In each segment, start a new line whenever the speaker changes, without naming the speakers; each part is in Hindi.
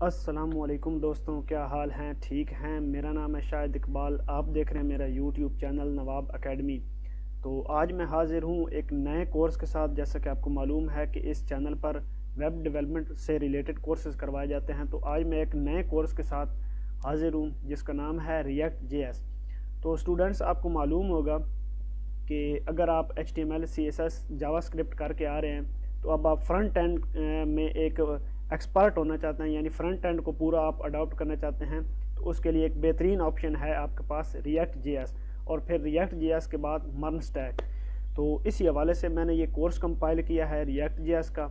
अस्सलामुअलैकुम दोस्तों, क्या हाल हैं? ठीक हैं। मेरा नाम है शाहिद इकबाल। आप देख रहे हैं मेरा यूट्यूब चैनल नवाब एकेडमी। तो आज मैं हाज़िर हूँ एक नए कोर्स के साथ। जैसा कि आपको मालूम है कि इस चैनल पर वेब डेवलपमेंट से रिलेटेड कोर्सेज़ करवाए जाते हैं। तो आज मैं एक नए कोर्स के साथ हाज़िर हूँ जिसका नाम है रिएक्ट जेएस। तो स्टूडेंट्स, आपको मालूम होगा कि अगर आप HTML CSS जावास्क्रिप्ट करके आ रहे हैं तो अब आप फ्रंट एंड में एक एक्सपर्ट होना चाहते हैं, यानी फ्रंट एंड को पूरा आप अडॉप्ट करना चाहते हैं। तो उसके लिए एक बेहतरीन ऑप्शन है आपके पास रिएक्ट जेएस, और फिर रिएक्ट जेएस के बाद मर्न स्टैक। तो इसी हवाले से मैंने ये कोर्स कंपाइल किया है रिएक्ट जेएस का।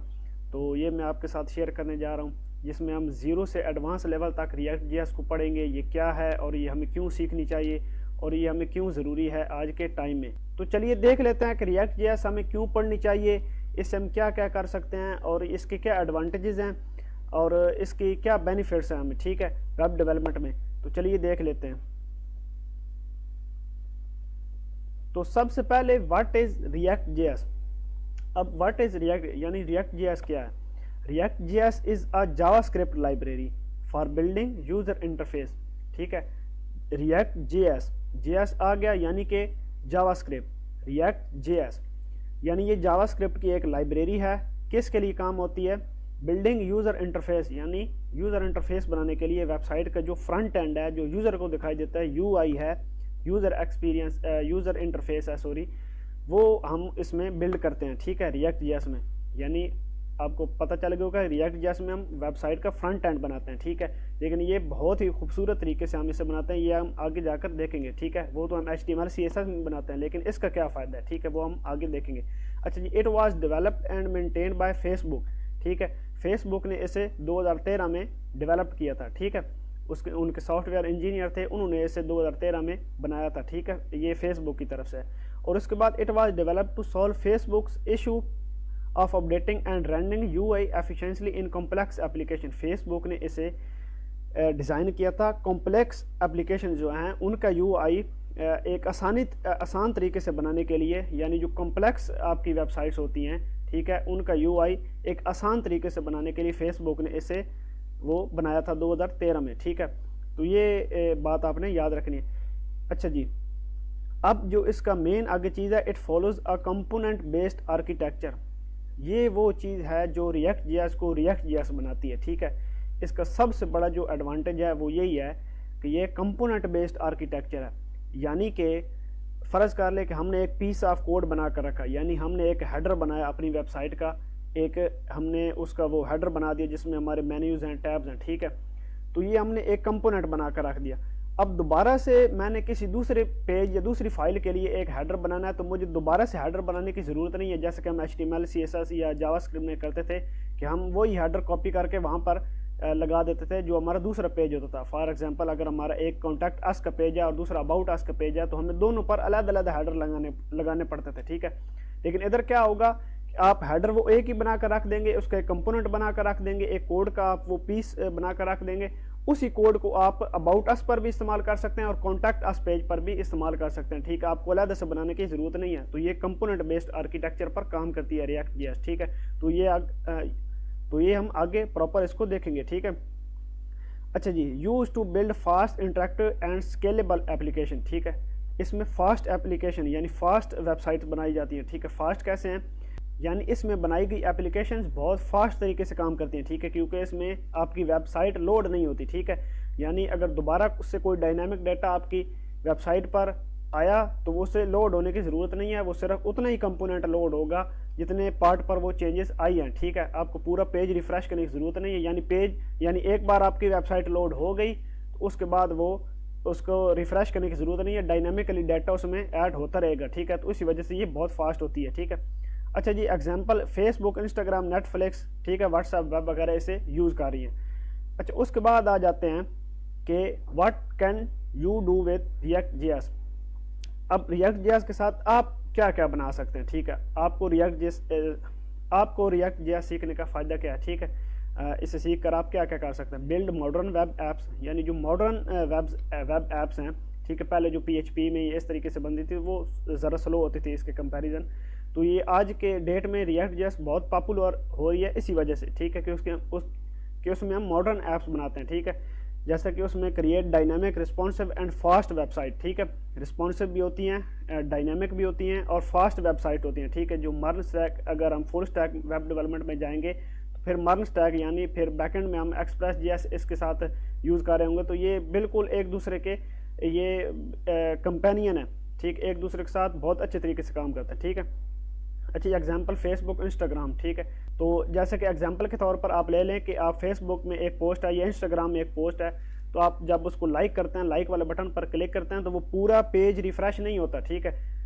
तो ये मैं आपके साथ शेयर करने जा रहा हूँ, जिसमें हम ज़ीरो से एडवांस लेवल तक रिएक्ट जेएस को पढ़ेंगे। ये क्या है और ये हमें क्यों सीखनी चाहिए और ये हमें क्यों ज़रूरी है आज के टाइम में। तो चलिए देख लेते हैं कि रिएक्ट जेएस हमें क्यों पढ़नी चाहिए, इससे हम क्या क्या कर सकते हैं और इसके क्या एडवांटेजेस हैं और इसकी क्या बेनिफिट्स हैं हमें, ठीक है, वेब डेवलपमेंट में। तो चलिए देख लेते हैं। तो सबसे पहले व्हाट इज़ रिएक्ट जेएस। अब व्हाट इज़ रिएक्ट यानी रिएक्ट जेएस क्या है? React JS is a JavaScript library for building user interface. ठीक है, रिएक्ट जेएस, जेएस आ गया यानी कि जावास्क्रिप्ट। रिएक्ट जेएस यानी ये जावास्क्रिप्ट की एक लाइब्रेरी है। किसके लिए काम होती है? बिल्डिंग यूज़र इंटरफेस, यानी यूज़र इंटरफेस बनाने के लिए। वेबसाइट का जो फ्रंट एंड है, जो यूज़र को दिखाई देता है, यूआई है, यूज़र एक्सपीरियंस, यूज़र इंटरफेस है सॉरी, वो हम इसमें बिल्ड करते हैं। ठीक है, रिएक्ट जेएस में। यानी आपको पता चल गया होगा रिएक्ट जेएस में हम वेबसाइट का फ्रंट एंड बनाते हैं। ठीक है, लेकिन ये बहुत ही खूबसूरत तरीके से हम इसे बनाते हैं, ये हम आगे जाकर देखेंगे। ठीक है, वो तो हम HTML CSS में बनाते हैं, लेकिन इसका क्या फ़ायदा है, ठीक है, वो हम आगे देखेंगे। अच्छा जी, it was developed and maintained by Facebook. ठीक है, फेसबुक ने इसे 2013 में डेवलप किया था। ठीक है, उसके उनके सॉफ्टवेयर इंजीनियर थे, उन्होंने इसे 2013 में बनाया था। ठीक है, ये फेसबुक की तरफ से। और उसके बाद it was developed to solve Facebook's issue of updating and running UI efficiently in complex application. Facebook ने इसे डिज़ाइन किया था कॉम्प्लेक्स एप्लीकेशन जो हैं उनका यूआई एक आसान तरीके से बनाने के लिए, यानी जो कॉम्प्लेक्स आपकी वेबसाइट्स होती हैं, ठीक है, उनका यूआई एक आसान तरीके से बनाने के लिए फेसबुक ने इसे वो बनाया था 2013 में। ठीक है, तो ये बात आपने याद रखनी है। अच्छा जी, अब जो इसका मेन आगे चीज़ है, it follows a component based architecture. ये वो चीज़ है जो रिएक्ट जेएस को रिएक्ट जेएस बनाती है। ठीक है, इसका सबसे बड़ा जो एडवांटेज है वो यही है कि ये कंपोनेंट बेस्ड आर्किटेक्चर है। यानी कि फ़र्ज़ कर ले कि हमने एक पीस ऑफ कोड बना कर रखा, यानी हमने एक हेडर बनाया अपनी वेबसाइट का, एक हमने उसका वो हेडर बना दिया जिसमें हमारे मेन्यूज़ हैं, टैब्स हैं। ठीक है, तो ये हमने एक कंपोनेंट बना कर रख दिया। अब दोबारा से मैंने किसी दूसरे पेज या दूसरी फाइल के लिए एक हेडर बनाना है, तो मुझे दोबारा से हेडर बनाने की ज़रूरत नहीं है, जैसे कि हम HTML CSS या जावास्क्रिप्ट में करते थे कि हम वही हेडर कॉपी करके वहाँ पर लगा देते थे जो हमारा दूसरा पेज होता था। फॉर एग्जांपल, अगर हमारा एक कॉन्टैक्ट अस का पेज है और दूसरा अबाउट अस का पेज है, तो हमें दोनों पर अलग अलग हेडर लगाने पड़ते थे। ठीक है, लेकिन इधर क्या होगा, आप हेडर वो एक ही बना कर रख देंगे, उसका एक कंपोनेंट बना कर रख देंगे, एक कोड का आप वो पीस बना कर रख देंगे। उसी कोड को आप अबाउट अस पर भी इस्तेमाल कर सकते हैं और कॉन्टैक्ट अस पेज पर भी इस्तेमाल कर सकते हैं। ठीक है, आपको अलग से बनाने की ज़रूरत नहीं है। तो ये कंपोनेंट बेस्ड आर्किटेक्चर पर काम करती है रिएक्ट जेएस। ठीक है, तो ये हम आगे प्रॉपर इसको देखेंगे। ठीक है, अच्छा जी, use to build fast interactive and scalable application. ठीक है, इसमें फास्ट एप्लीकेशन यानी फास्ट वेबसाइट बनाई जाती हैं। ठीक है, फास्ट कैसे हैं, यानी इसमें बनाई गई एप्लीकेशंस बहुत फास्ट तरीके से काम करती हैं। ठीक है, क्योंकि इसमें आपकी वेबसाइट लोड नहीं होती। ठीक है, यानी अगर दोबारा उससे कोई डायनामिक डाटा आपकी वेबसाइट पर आया तो वो उससे लोड होने की ज़रूरत नहीं है, वो सिर्फ उतना ही कंपोनेंट लोड होगा जितने पार्ट पर वो चेंजेस आई हैं। ठीक है, आपको पूरा पेज रिफ़्रेश करने की ज़रूरत नहीं है, यानी एक बार आपकी वेबसाइट लोड हो गई तो उसके बाद वो उसको रिफ़्रेश करने की ज़रूरत नहीं है, डायनामिकली डाटा उसमें ऐड होता रहेगा। ठीक है, तो इसी वजह से ये बहुत फास्ट होती है। ठीक है, अच्छा जी, एग्जांपल फेसबुक, इंस्टाग्राम, नेटफ्लिक्स, ठीक है, व्हाट्सएप, वेब वगैरह इसे यूज़ कर रही हैं। अच्छा, उसके बाद आ जाते हैं कि what can you do with react JS. अब रिएक्ट जेएस के साथ आप क्या क्या बना सकते हैं। ठीक है, आपको रिएक्ट जेएस सीखने का फ़ायदा क्या है। ठीक है, इसे सीख कर आप क्या क्या कर सकते हैं। बिल्ड मॉडर्न वेब एप्स, यानी जो मॉडर्न वेब एप्स हैं। ठीक है, पहले जो PHP में इस तरीके से बनती थी वो ज़रा स्लो होती थी इसके कंपैरिजन। तो ये आज के डेट में रिएक्ट जेएस बहुत पॉपुलर हो रही है इसी वजह से। ठीक है, कि कि उसमें हम मॉडर्न ऐप्स बनाते हैं, ठीक है। जैसे कि उसमें create dynamic responsive and fast website, ठीक है। रिस्पॉन्सिव भी होती हैं, डायनामिक भी होती हैं और फास्ट वेबसाइट होती हैं, ठीक है। जो मर्न स्टैक, अगर हम फुल स्टैक वेब डेवलपमेंट में जाएंगे तो फिर मर्न स्टैक यानी फिर बैकएंड में हम एक्सप्रेस जेएस इसके साथ यूज़ कर रहे होंगे, तो ये बिल्कुल एक दूसरे के ये कंपेनियन है, ठीक, एक दूसरे के साथ बहुत अच्छे तरीके से काम करते हैं, ठीक है। अच्छा, एग्जांपल फेसबुक, इंस्टाग्राम, ठीक है। तो जैसे कि एग्जांपल के तौर पर आप ले लें कि आप फेसबुक में एक पोस्ट है या इंस्टाग्राम में एक पोस्ट है, तो आप जब उसको लाइक करते हैं, लाइक वाले बटन पर क्लिक करते हैं, तो वो पूरा पेज रिफ्रेश नहीं होता, ठीक है।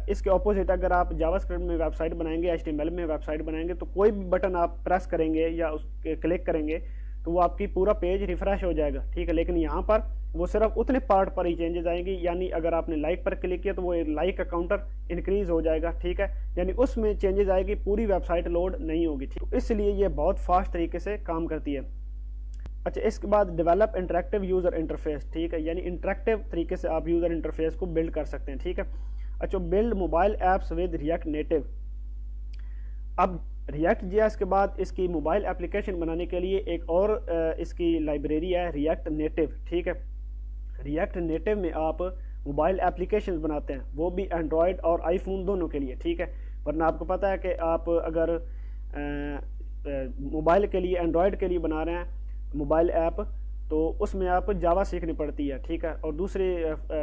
इसके ऑपोजिट अगर आप जावास्क्रिप्ट में वेबसाइट बनाएंगे, एचटीएमएल में वेबसाइट बनाएंगे, तो कोई भी बटन आप प्रेस करेंगे या उस क्लिक करेंगे तो वो आपकी पूरा पेज रिफ्रेश हो जाएगा, ठीक है। लेकिन यहाँ पर वो सिर्फ उतने पार्ट पर ही चेंजेस आएंगी, यानी अगर आपने लाइक पर क्लिक किया तो वो लाइक का काउंटर इंक्रीज हो जाएगा, ठीक है, यानी उसमें चेंजेस आएगी, पूरी वेबसाइट लोड नहीं होगी, ठीक। तो इसलिए ये बहुत फास्ट तरीके से काम करती है। अच्छा, इसके बाद डेवलप इंटरेक्टिव यूज़र इंटरफेस, ठीक है, यानी इंटरेक्टिव तरीके से आप यूज़र इंटरफेस को बिल्ड कर सकते हैं, ठीक है। अच्छा, build mobile apps with react native. अब रिएक्ट जेएस के बाद इसकी मोबाइल एप्लीकेशन बनाने के लिए एक और इसकी लाइब्रेरी है रिएक्ट नेटिव, ठीक है। रिएक्ट नेटिव में आप मोबाइल एप्लीकेशंस बनाते हैं, वो भी एंड्रॉयड और आईफोन दोनों के लिए, ठीक है। वरना आपको पता है कि आप अगर मोबाइल के लिए, एंड्रॉयड के लिए बना रहे हैं मोबाइल ऐप, तो उसमें आप जावा सीखनी पड़ती है, ठीक है, और दूसरी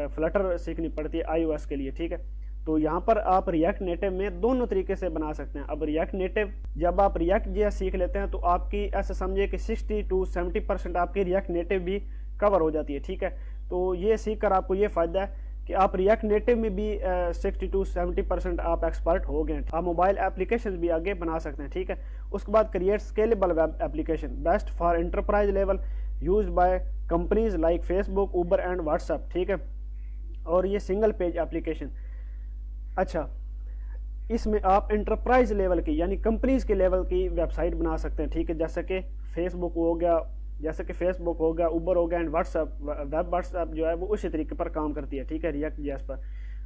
फ्लटर सीखनी पड़ती है iOS के लिए, ठीक है। तो यहाँ पर आप रिएक्ट नेटिव में दोनों तरीके से बना सकते हैं। अब रिएक्ट नेटिव जब आप रिएक्ट जेएस सीख लेते हैं तो आपकी ऐसा समझिए कि 60 to 70% आपकी रिएक्ट नेटिव भी कवर हो जाती है, ठीक है। तो ये सीख कर आपको ये फ़ायदा है कि आप रिएक्ट नेटिव में भी 60 to 70% आप एक्सपर्ट हो गए, आप मोबाइल एप्लीकेशन भी आगे बना सकते हैं, ठीक है। उसके बाद create scalable web application best for enterprise level use by companies like Facebook, Uber and WhatsApp, ठीक है। और ये सिंगल पेज एप्लीकेशन। अच्छा, इसमें आप एंटरप्राइज लेवल की यानी कंपनीज के लेवल की वेबसाइट बना सकते हैं, ठीक है। जैसे कि फेसबुक हो गया, उबर हो गया एंड व्हाट्सएप जो है वो उसी तरीके पर काम करती है, ठीक है, रिएक्ट जेएस पर।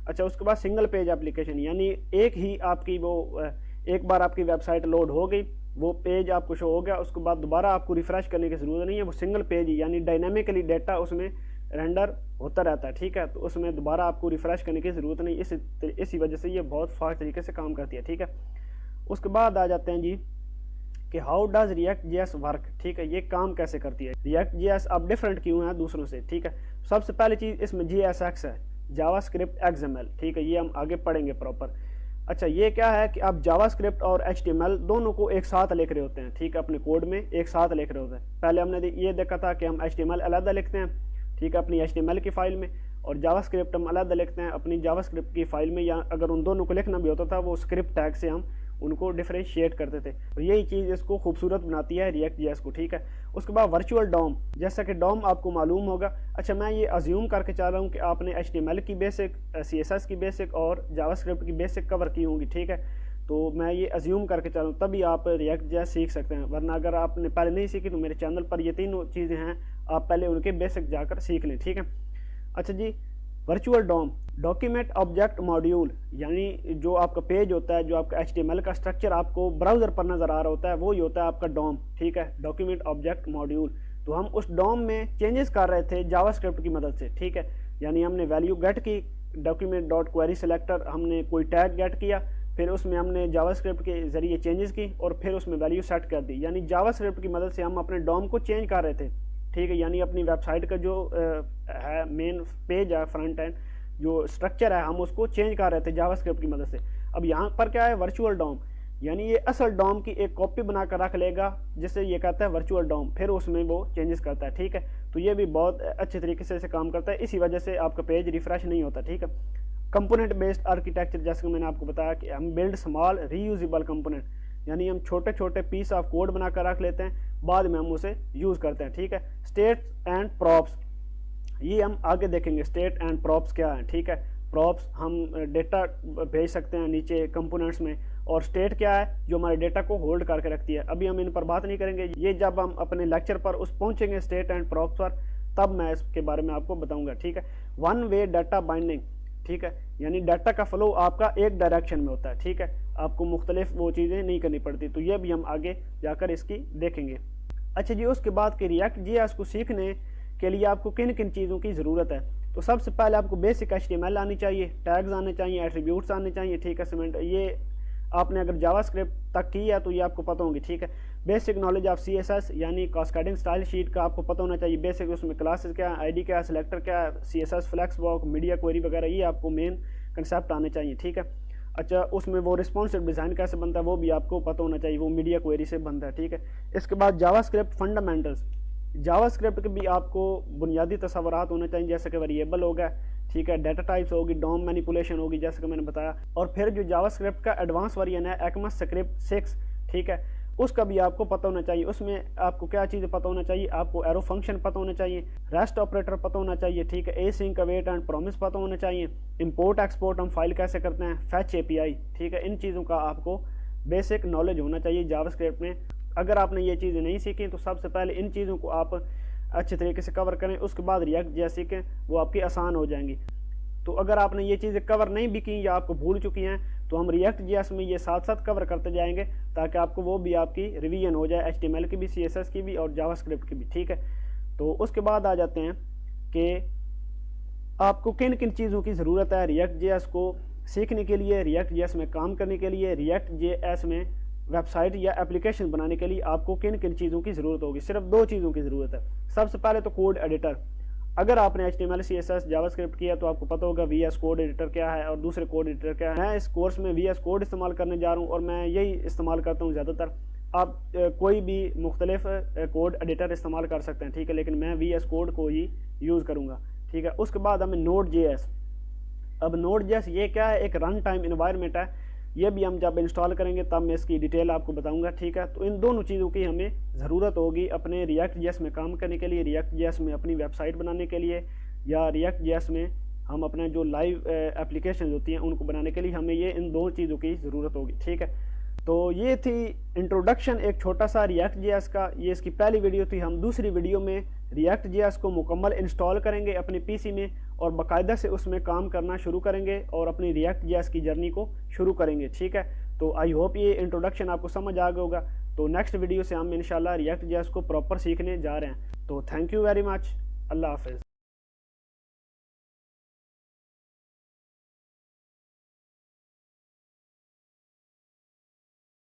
अच्छा, उसके बाद सिंगल पेज एप्लीकेशन, यानी एक ही आपकी वो एक बार आपकी वेबसाइट लोड हो गई, वो पेज आपको शो हो गया, उसके बाद दोबारा आपको रिफ्रेश करने की ज़रूरत नहीं है, वो सिंगल पेज ही यानी डायनामिकली डेटा उसमें रेंडर होता रहता है, ठीक है। तो उसमें दोबारा आपको रिफ्रेश करने की ज़रूरत नहीं, इसी वजह से ये बहुत फास्ट तरीके से काम करती है, ठीक है। उसके बाद आ जाते हैं जी कि how does react JS work, ठीक है, ये काम कैसे करती है। रिएक्ट जेएस अब डिफरेंट क्यों है दूसरों से, ठीक है। सबसे पहली चीज़ इसमें JSX है, जावास्क्रिप्ट XML, ठीक है, ये हम आगे पढ़ेंगे प्रॉपर। अच्छा, ये क्या है कि आप जावास्क्रिप्ट और HTML दोनों को एक साथ लिख रहे होते हैं, ठीक है, अपने कोड में एक साथ लिख रहे होते हैं। पहले हमने ये देखा था कि हम HTML अलग लिखते हैं, ठीक है, अपनी HTML की फाइल में, और जावास्क्रिप्ट हम अलग लिखते हैं अपनी जावास्क्रिप्ट की फाइल में, या अगर उन दोनों को लिखना भी होता था वो स्क्रिप्ट टैग से हम उनको डिफरेंशिएट करते थे। तो यही चीज़ इसको खूबसूरत बनाती है रिएक्ट जेएस को, ठीक है। उसके बाद वर्चुअल डॉम, जैसा कि डॉम आपको मालूम होगा। अच्छा, मैं ये अज्यूम करके चाह रहा हूँ कि आपने HTML की बेसिक, CSS की बेसिक और जावास्क्रिप्ट की बेसिक कवर की होंगी, ठीक है। तो मैं ये अज्यूम करके चल रहा हूँ, तभी आप रिएक्ट जेएस सीख सकते हैं, वरना अगर आपने पहले नहीं सीखी तो मेरे चैनल पर ये तीनों चीज़ें हैं, आप पहले उनके बेसिक जाकर सीख लें, ठीक है। अच्छा जी, virtual DOM, document object module, यानी जो आपका पेज होता है, जो आपका HTML का स्ट्रक्चर आपको ब्राउज़र पर नज़र आ रहा होता है, वो ही होता है आपका डॉम, ठीक है, डॉक्यूमेंट ऑब्जेक्ट मॉड्यूल। तो हम उस डॉम में चेंजेस कर रहे थे जावास्क्रिप्ट की मदद से, ठीक है, यानी हमने वैल्यू गेट की, डॉक्यूमेंट डॉट क्वेरी सेलेक्टर, हमने कोई टैग गेट किया, फिर उसमें हमने जावास्क्रिप्ट के ज़रिए चेंजेस की और फिर उसमें वैल्यू सेट कर दी, यानी जावास्क्रिप्ट की मदद से हम अपने डॉम को चेंज कर रहे थे, ठीक है। यानी अपनी वेबसाइट का जो है मेन पेज है, फ्रंट एंड जो स्ट्रक्चर है, हम उसको चेंज कर रहे थे जावास्क्रिप्ट की मदद से। अब यहाँ पर क्या है, वर्चुअल डॉम, यानी ये असल डॉम की एक कॉपी बनाकर रख लेगा, जिसे ये कहता है वर्चुअल डॉम, फिर उसमें वो चेंजेस करता है, ठीक है। तो ये भी बहुत अच्छे तरीके से इसे काम करता है, इसी वजह से आपका पेज रिफ्रेश नहीं होता, ठीक है। कंपोनेंट बेस्ड आर्किटेक्चर, जैसे कि मैंने आपको बताया कि हम बिल्ड स्मॉल रीयूजेबल कंपोनेंट, यानी हम छोटे छोटे पीस ऑफ कोड बनाकर रख लेते हैं, बाद में हम उसे यूज़ करते हैं, ठीक है। स्टेट एंड प्रॉप्स, ये हम आगे देखेंगे स्टेट एंड प्रॉप्स क्या है, ठीक है। प्रॉप्स हम डेटा भेज सकते हैं नीचे कंपोनेंट्स में, और स्टेट क्या है, जो हमारे डेटा को होल्ड करके रखती है। अभी हम इन पर बात नहीं करेंगे, ये जब हम अपने लेक्चर पर उस पहुंचेंगे स्टेट एंड प्रॉप्स पर, तब मैं इसके बारे में आपको बताऊंगा, ठीक है। वन वे डाटा बाइंडिंग, ठीक है, यानी डाटा का फ्लो आपका एक डायरेक्शन में होता है, ठीक है, आपको मुख्तलिफ वो चीज़ें नहीं करनी पड़ती, तो ये भी हम आगे जाकर इसकी देखेंगे। अच्छा जी, उसके बाद के रिएक्ट जेएस को सीखने के लिए आपको किन किन चीज़ों की ज़रूरत है। तो सबसे पहले आपको बेसिक HTML आनी चाहिए, टैग्स आने चाहिए, एट्रीब्यूट्स आने चाहिए, ठीक है। सीमेंट ये आपने अगर जावास्क्रिप्ट तक की है तो ये आपको पता होंगी, ठीक है। बेसिक नॉलेज ऑफ CSS यानी कास्केडिंग स्टाइल शीट का आपको पता होना चाहिए। बेसिक उसमें क्लासेस क्या है, ID क्या है, सिलेक्टर क्या है, CSS flex box, media query वगैरह, ये आपको मेन कंसेप्ट आने चाहिए, ठीक है। अच्छा, उसमें वो रिस्पॉन्सिव डिज़ाइन कैसे बनता है वो भी आपको पता होना चाहिए, वो मीडिया क्वेरी से बनता है, ठीक है। इसके बाद जावास्क्रिप्ट फंडामेंटल्स, जावास्क्रिप्ट के भी आपको बुनियादी तस्वुरात होने चाहिए, जैसे कि वेरिएबल हो गया, ठीक है, डाटा टाइप्स होगी, डॉम मैनिपुलेशन होगी, जैसे कि मैंने बताया। और फिर जो जावास्क्रिप्ट का एडवांस वर्जन है ECMAScript 6, ठीक है, उसका भी आपको पता होना चाहिए। उसमें आपको क्या चीज़ें पता होना चाहिए, आपको एरो फंक्शन पता होना चाहिए, रेस्ट ऑपरेटर पता होना चाहिए, ठीक है, एसिंक अवेट एंड प्रॉमिस पता होना चाहिए, इंपोर्ट एक्सपोर्ट हम फाइल कैसे करते हैं, फैच API, ठीक है। इन चीज़ों का आपको बेसिक नॉलेज होना चाहिए जावास्क्रिप्ट में। अगर आपने ये चीज़ें नहीं सीखी तो सबसे पहले इन चीज़ों को आप अच्छे तरीके से कवर करें, उसके बाद रिएक्ट जेएस सीखें, वो आपकी आसान हो जाएंगी। तो अगर आपने ये चीज़ें कवर नहीं भी की या आपको भूल चुकी हैं तो हम रिएक्ट जेएस में ये साथ साथ कवर करते जाएंगे, ताकि आपको वो भी आपकी रिवीजन हो जाए, HTML की भी, CSS की भी और जावास्क्रिप्ट की भी, ठीक है। तो उसके बाद आ जाते हैं कि आपको किन किन चीज़ों की ज़रूरत है रिएक्ट जेएस को सीखने के लिए, रिएक्ट जेएस में काम करने के लिए, रिएक्ट जेएस में वेबसाइट या एप्लीकेशन बनाने के लिए आपको किन किन चीज़ों की ज़रूरत होगी। सिर्फ 2 चीज़ों की ज़रूरत है। सबसे पहले तो कोड एडिटर। अगर आपने HTML CSS जावास्क्रिप्ट किया तो आपको पता होगा VS कोड एडिटर क्या है और दूसरे कोड एडिटर क्या है। मैं इस कोर्स में VS कोड इस्तेमाल करने जा रहा हूँ और मैं यही इस्तेमाल करता हूँ ज़्यादातर। आप कोई भी मुख्तलिफ कोड एडिटर इस्तेमाल कर सकते हैं, ठीक है, लेकिन मैं VS कोड को ही यूज़ करूँगा, ठीक है। उसके बाद हमें Node.js। अब Node.js ये क्या है, एक रन टाइम इन्वायरमेंट है। ये भी हम जब इंस्टॉल करेंगे तब मैं इसकी डिटेल आपको बताऊंगा, ठीक है। तो इन दोनों चीज़ों की हमें ज़रूरत होगी अपने रिएक्ट जेएस में काम करने के लिए, रिएक्ट जेएस में अपनी वेबसाइट बनाने के लिए, या रिएक्ट जेएस में हम अपने जो लाइव एप्लीकेशन होती हैं उनको बनाने के लिए हमें ये इन 2 चीज़ों की ज़रूरत होगी, ठीक है। तो ये थी इंट्रोडक्शन एक छोटा सा रिएक्ट जेएस का। ये इसकी पहली वीडियो थी। हम दूसरी वीडियो में रिएक्ट जेएस को मुकम्मल इंस्टॉल करेंगे अपने पीसी में और बाकायदा से उसमें काम करना शुरू करेंगे और अपनी रिएक्ट जेएस की जर्नी को शुरू करेंगे, ठीक है। तो आई होप ये इंट्रोडक्शन आपको समझ आ गया होगा। तो नेक्स्ट वीडियो से हम इंशाल्लाह रिएक्ट जेएस को प्रॉपर सीखने जा रहे हैं। तो थैंक यू वेरी मच। अल्लाह हाफिज़।